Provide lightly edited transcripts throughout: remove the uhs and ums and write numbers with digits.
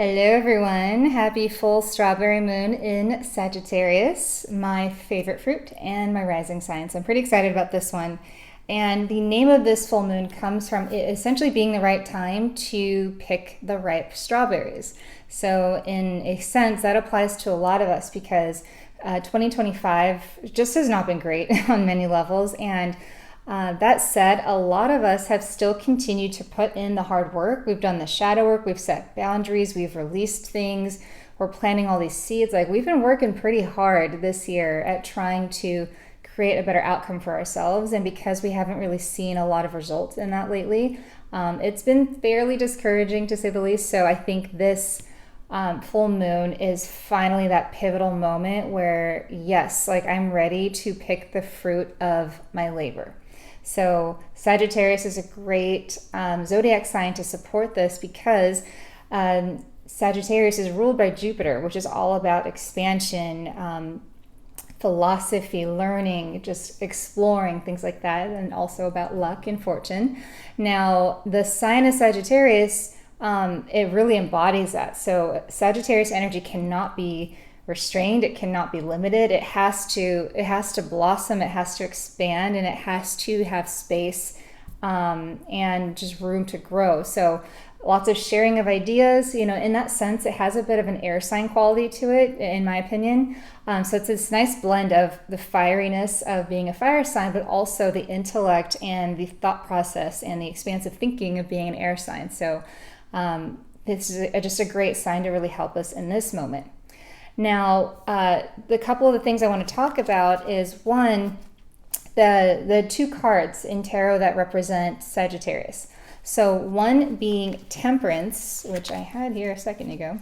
Hello, everyone. Happy full strawberry moon in Sagittarius, my favorite fruit and my rising sign. So I'm pretty excited about this one. And the name of this full moon comes from it essentially being the right time to pick the ripe strawberries. So, in a sense, that applies to a lot of us because 2025 just has not been great on many levels. And that said, a lot of us have still continued to put in the hard work. We've done the shadow work, we've set boundaries, we've released things, we're planting all these seeds. Like, we've been working pretty hard this year at trying to create a better outcome for ourselves. And because we haven't really seen a lot of results in that lately, it's been fairly discouraging to say the least. So I think this full moon is finally that pivotal moment where, yes, like I'm ready to pick the fruit of my labor. So Sagittarius is a great zodiac sign to support this because Sagittarius is ruled by Jupiter, which is all about expansion, philosophy, learning, just exploring, things like that, and also about luck and fortune. Now, the sign of Sagittarius, it really embodies that. So Sagittarius energy cannot be restrained, it cannot be limited. It has to blossom, it has to expand, and it has to have space and just room to grow. So lots of sharing of ideas, in that sense, it has a bit of an air sign quality to it, in my opinion. So it's this nice blend of the fieriness of being a fire sign, but also the intellect and the thought process and the expansive thinking of being an air sign. So this is just a great sign to really help us in this moment. Now, the couple of the things I want to talk about is one, the two cards in tarot that represent Sagittarius. So one being Temperance, which I had here a second ago.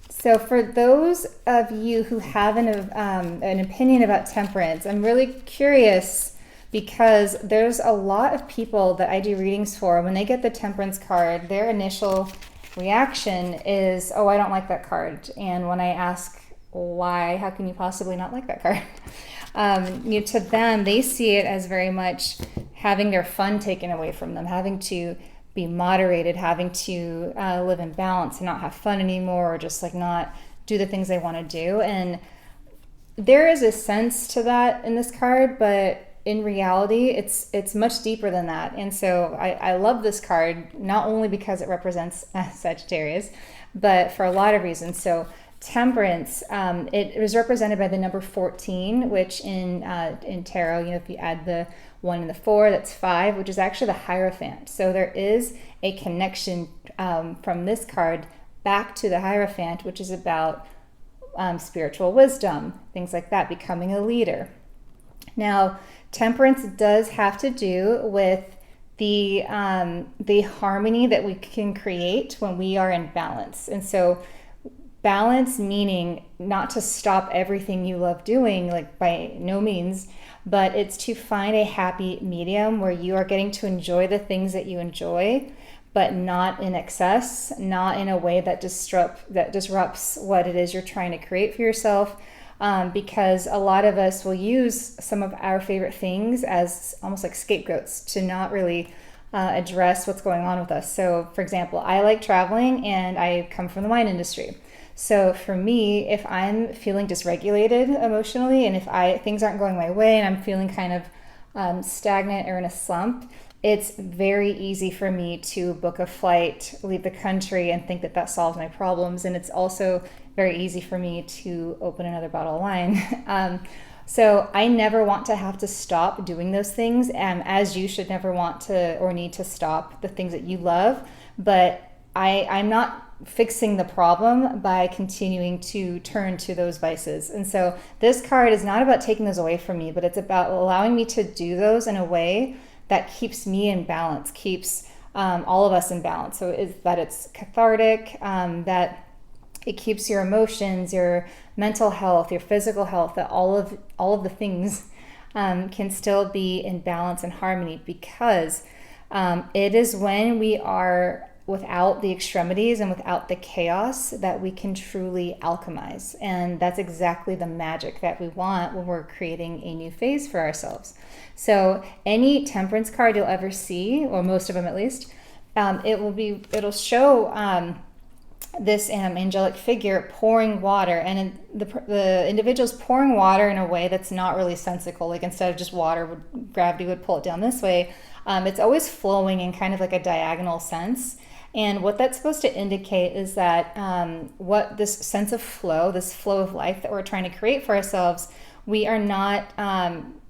So for those of you who have an opinion about Temperance, I'm really curious because there's a lot of people that I do readings for. When they get the Temperance card, their initial reaction is, oh, I don't like that card. And when I ask why, how can you possibly not like that card? To them, they see it as very much having their fun taken away from them, having to be moderated, having to live in balance and not have fun anymore, or just like not do the things they want to do. And there is a sense to that in this card, but in reality, it's much deeper than that. And so I love this card, not only because it represents Sagittarius, but for a lot of reasons. So Temperance, it was represented by the number 14, which in tarot, if you add the 1 and the 4, that's 5, which is actually the Hierophant. So there is a connection from this card back to the Hierophant, which is about spiritual wisdom, things like that, becoming a leader. Now, Temperance does have to do with the harmony that we can create when we are in balance. And so balance meaning not to stop everything you love doing, like by no means, but it's to find a happy medium where you are getting to enjoy the things that you enjoy, but not in excess, not in a way that disrupts what it is you're trying to create for yourself. Because a lot of us will use some of our favorite things as almost like scapegoats to not really address what's going on with us. So, for example, I like traveling and I come from the wine industry. So for me, if I'm feeling dysregulated emotionally and if things aren't going my way and I'm feeling kind of stagnant or in a slump, it's very easy for me to book a flight, leave the country, and think that solves my problems. And it's also very easy for me to open another bottle of wine. So I never want to have to stop doing those things, as you should never want to or need to stop the things that you love. But I'm not fixing the problem by continuing to turn to those vices. And so this card is not about taking those away from me, but it's about allowing me to do those in a way that keeps me in balance, keeps all of us in balance. So it's cathartic, that it keeps your emotions, your mental health, your physical health, that all of the things can still be in balance and harmony, because it is when we are without the extremities and without the chaos that we can truly alchemize. And that's exactly the magic that we want when we're creating a new phase for ourselves. So any Temperance card you'll ever see, or most of them at least, it'll show this angelic figure pouring water, and the individual's pouring water in a way that's not really sensical. Like instead of just water, gravity would pull it down this way. It's always flowing in kind of like a diagonal sense. And what that's supposed to indicate is that what this sense of flow, this flow of life that we're trying to create for ourselves, we are not,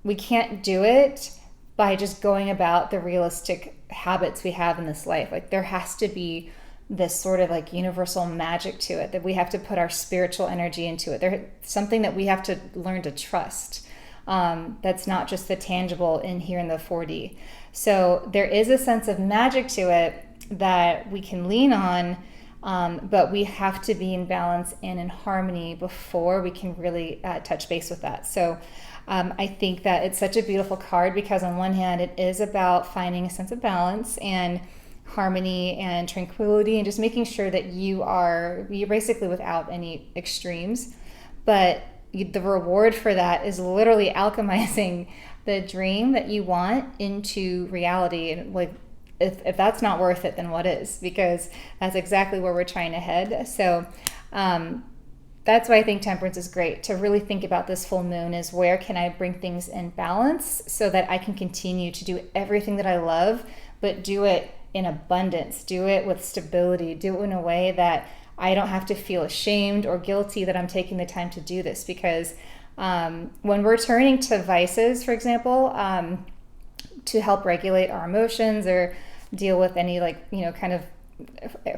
we can't do it by just going about the realistic habits we have in this life. Like there has to be this sort of like universal magic to it, that we have to put our spiritual energy into it. There's something that we have to learn to trust. That's not just the tangible in here in the 4D. So there is a sense of magic to it that we can lean on, but we have to be in balance and in harmony before we can really touch base with that. So I think that it's such a beautiful card because on one hand, it is about finding a sense of balance and harmony and tranquility and just making sure that you're basically without any extremes. But the reward for that is literally alchemizing the dream that you want into reality. And like, if that's not worth it, then what is? Because that's exactly where we're trying to head. So that's why I think Temperance is great, to really think about this full moon is where can I bring things in balance so that I can continue to do everything that I love, but do it in abundance, do it with stability, do it in a way that I don't have to feel ashamed or guilty that I'm taking the time to do this. Because when we're turning to vices, for example, to help regulate our emotions or deal with any kind of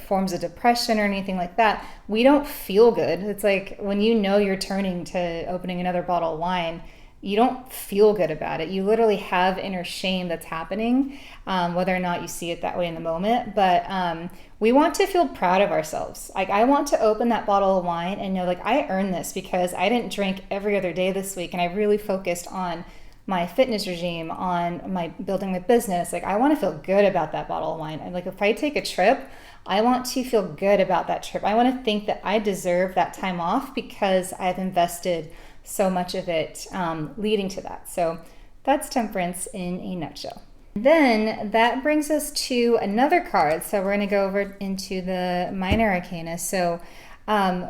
forms of depression or anything like that, we don't feel good. It's like when you're turning to opening another bottle of wine, you don't feel good about it. You literally have inner shame that's happening, whether or not you see it that way in the moment. But we want to feel proud of ourselves. Like I want to open that bottle of wine and know like I earned this because I didn't drink every other day this week and I really focused on my fitness regime, on my building my business. Like I want to feel good about that bottle of wine. And like if I take a trip, I want to feel good about that trip. I want to think that I deserve that time off because I've invested so much of it leading to that. So that's Temperance in a nutshell. Then that brings us to another card. So we're going to go over into the minor arcana. So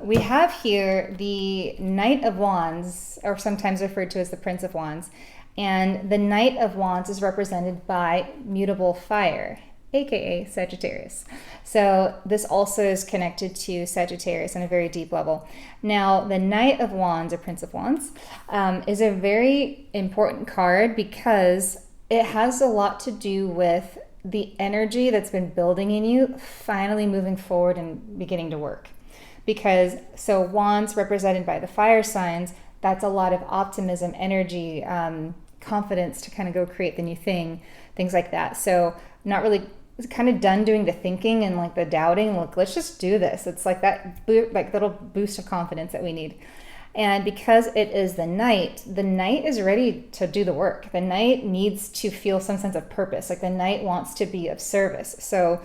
we have here the Knight of Wands, or sometimes referred to as the Prince of Wands. And the Knight of Wands is represented by mutable fire, aka Sagittarius. So this also is connected to Sagittarius on a very deep level. Now, the Knight of Wands, or Prince of Wands, is a very important card because it has a lot to do with the energy that's been building in you finally moving forward and beginning to work. So Wands represented by the fire signs, that's a lot of optimism, energy, confidence to kind of go create the new thing, things like that. So not really kind of done doing the thinking and like the doubting. Look, let's just do this. It's like that little boost of confidence that we need. And because it is the Knight is ready to do the work. The Knight needs to feel some sense of purpose. Like the Knight wants to be of service. So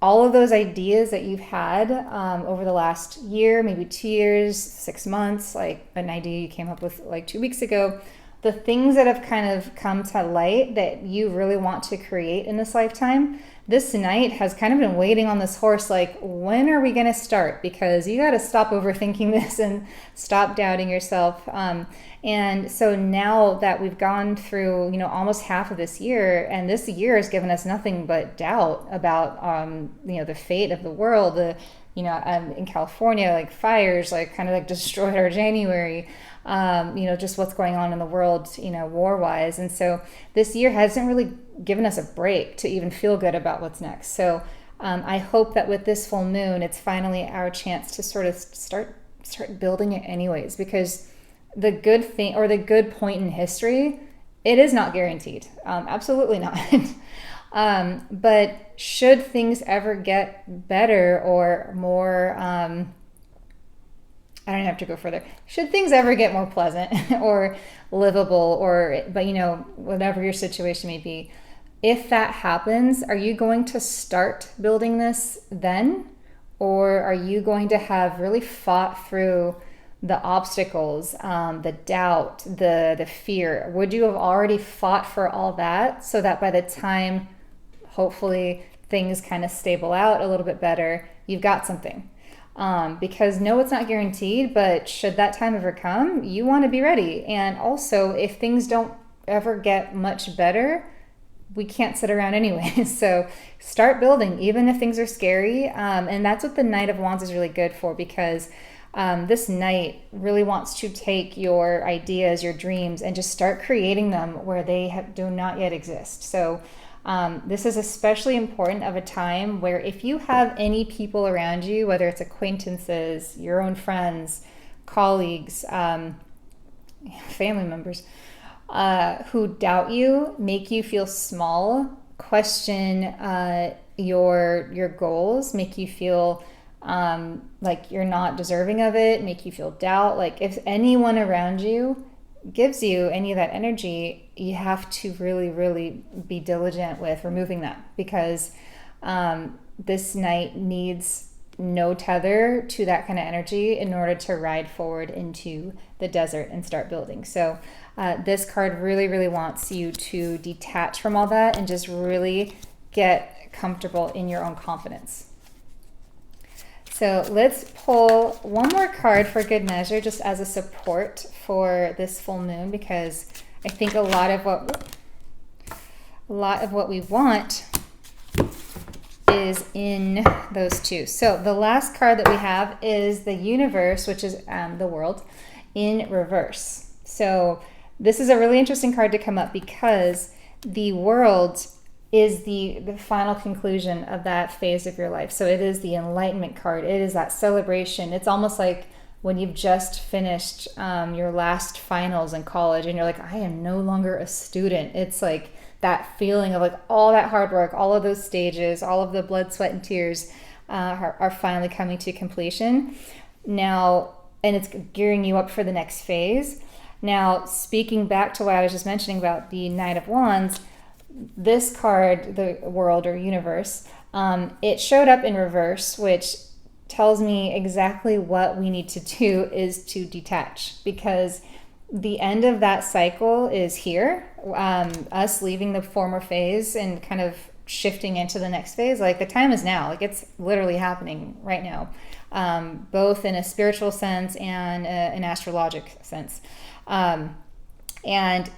all of those ideas that you've had over the last year, maybe 2 years, 6 months, like an idea you came up with like 2 weeks ago, the things that have kind of come to light that you really want to create in this lifetime, this Knight has kind of been waiting on this horse, like, when are we going to start? Because you got to stop overthinking this and stop doubting yourself. And so now that we've gone through, almost half of this year, and this year has given us nothing but doubt about, the fate of the world. In California, like fires, like kind of like destroyed our January. Just what's going on in the world, war-wise. And so this year hasn't really given us a break to even feel good about what's next. So I hope that with this full moon, it's finally our chance to sort of start building it anyways, because the good thing or the good point in history, it is not guaranteed. Absolutely not. But should things ever get better or more, I don't have to go further. Should things ever get more pleasant or livable but whatever your situation may be, if that happens, are you going to start building this then? Or are you going to have really fought through the obstacles, the doubt, the fear? Would you have already fought for all that so that by the time, hopefully, things kind of stable out a little bit better, you've got something. Because no, it's not guaranteed, but should that time ever come, you want to be ready. And also, if things don't ever get much better, we can't sit around anyway. So start building, even if things are scary. And that's what the Knight of Wands is really good for, because this Knight really wants to take your ideas, your dreams, and just start creating them where they do not yet exist. So this is especially important of a time where if you have any people around you, whether it's acquaintances, your own friends, colleagues, family members, who doubt you, make you feel small, question your goals, make you feel like you're not deserving of it, make you feel doubt. Like if anyone around you gives you any of that energy, you have to really, really be diligent with removing that, because this Knight needs no tether to that kind of energy in order to ride forward into the desert and start building. So this card really, really wants you to detach from all that and just really get comfortable in your own confidence. So let's pull one more card for good measure, just as a support for this full moon, because I think a lot of what we want is in those two. So the last card that we have is the Universe, which is the world in reverse. So this is a really interesting card to come up, because the world is the final conclusion of that phase of your life. So it is the enlightenment card. It is that celebration. It's almost like when you've just finished your last finals in college and you're like, I am no longer a student. It's like that feeling of like all that hard work, all of those stages, all of the blood, sweat, and tears are finally coming to completion now, and it's gearing you up for the next phase. Now, speaking back to what I was just mentioning about the Knight of Wands, this card, the world or universe, it showed up in reverse, which tells me exactly what we need to do is to detach, because the end of that cycle is here. Us leaving the former phase and kind of shifting into the next phase. Like the time is now. Like it's literally happening right now, both in a spiritual sense and an astrologic sense. And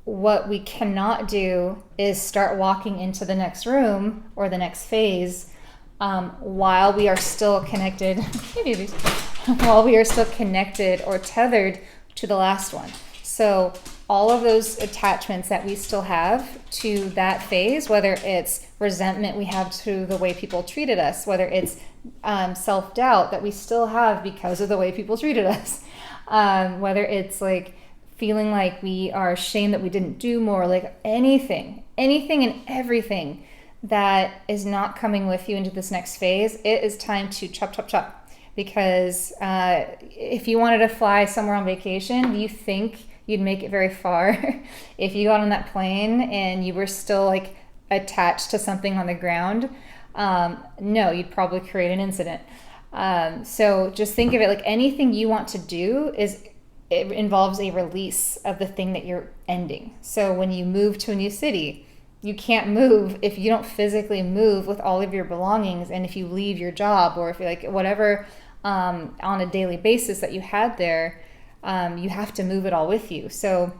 what we cannot do is start walking into the next room or the next phase while we are still connected. While we are still connected or tethered to the last one. So all of those attachments that we still have to that phase, whether it's resentment we have to the way people treated us, whether it's self-doubt that we still have because of the way people treated us, whether it's like feeling like we are ashamed that we didn't do more, like anything and everything that is not coming with you into this next phase, it is time to chop. Because if you wanted to fly somewhere on vacation, do you think you'd make it very far if you got on that plane and you were still like attached to something on the ground? No, you'd probably create an incident. So just think of it like anything you want to do it involves a release of the thing that you're ending. So when you move to a new city, you can't move if you don't physically move with all of your belongings. And if you leave your job, or if you're like whatever on a daily basis that you had there, you have to move it all with you. So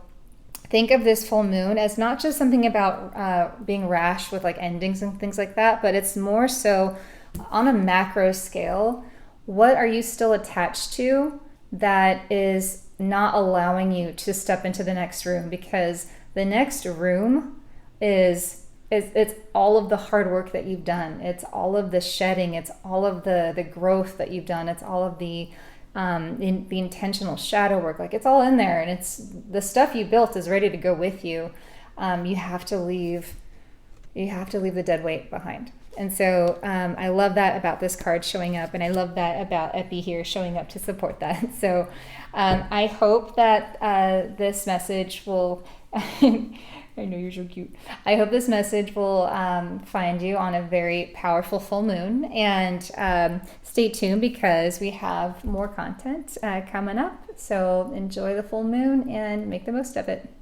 think of this full moon as not just something about being rash with like endings and things like that, but it's more so on a macro scale. What are you still attached to that is not allowing you to step into the next room? Because the next room is it's all of the hard work that you've done. It's all of the shedding. It's all of the growth that you've done. It's all of the intentional shadow work. Like it's all in there, and it's the stuff you built is ready to go with you. You have to leave the dead weight behind. And so I love that about this card showing up, and I love that about Epi here showing up to support that. So I hope that this message will I know you're so cute. I hope this message will find you on a very powerful full moon, and stay tuned because we have more content coming up. So enjoy the full moon and make the most of it.